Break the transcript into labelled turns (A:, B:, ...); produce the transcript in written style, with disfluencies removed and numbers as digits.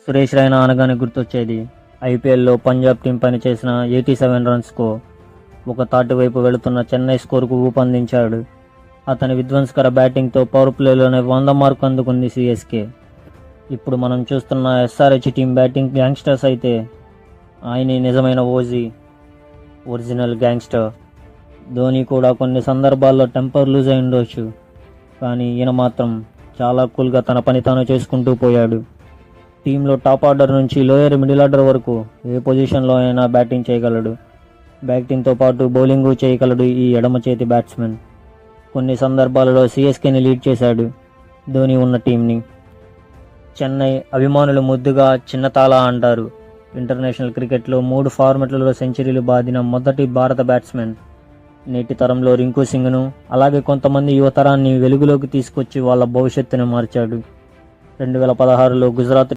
A: సురేష్ రైనా అనగానే గుర్తొచ్చేది ఐపీఎల్లో పంజాబ్ టీం పని చేసిన 87 రన్స్కు ఒక తాటి వైపు వెళుతున్న చెన్నై స్కోరుకు ఊపందించాడు. అతని విధ్వంసకర బ్యాటింగ్తో పవర్ ప్లేలోనే 100 మార్కు అందుకుంది సిఎస్కే. ఇప్పుడు మనం చూస్తున్న ఎస్ఆర్హెచ్ టీం బ్యాటింగ్ గ్యాంగ్స్టర్స్ అయితే ఆయనే నిజమైన ఓజీ, ఒరిజినల్ గ్యాంగ్స్టర్. ధోని కూడా కొన్ని సందర్భాల్లో టెంపర్ లూజ్ అయి ఉండొచ్చు, కానీ ఈయన మాత్రం చాలా కూల్గా తన పని తాను చేసుకుంటూ పోయాడు. టీంలో టాప్ ఆర్డర్ నుంచి లోయర్ మిడిల్ ఆర్డర్ వరకు ఏ పొజిషన్లో అయినా బ్యాటింగ్ చేయగలడు. బ్యాటింగ్తో పాటు బౌలింగ్ చేయగలడు ఈ ఎడమ చేతి బ్యాట్స్మెన్. కొన్ని సందర్భాలలో సిఎస్కేని లీడ్ చేశాడు ధోని ఉన్న టీంని. చెన్నై అభిమానులు ముద్దుగా చిన్నతాళ అంటారు. ఇంటర్నేషనల్ క్రికెట్లో 3 ఫార్మెట్లలో సెంచరీలు బాదిన మొదటి భారత బ్యాట్స్మెన్. నేటి తరంలో రింకు సింగ్ను, అలాగే కొంతమంది యువతరాన్ని వెలుగులోకి తీసుకొచ్చి వాళ్ళ భవిష్యత్తును మార్చాడు. 2016లో గుజరాత్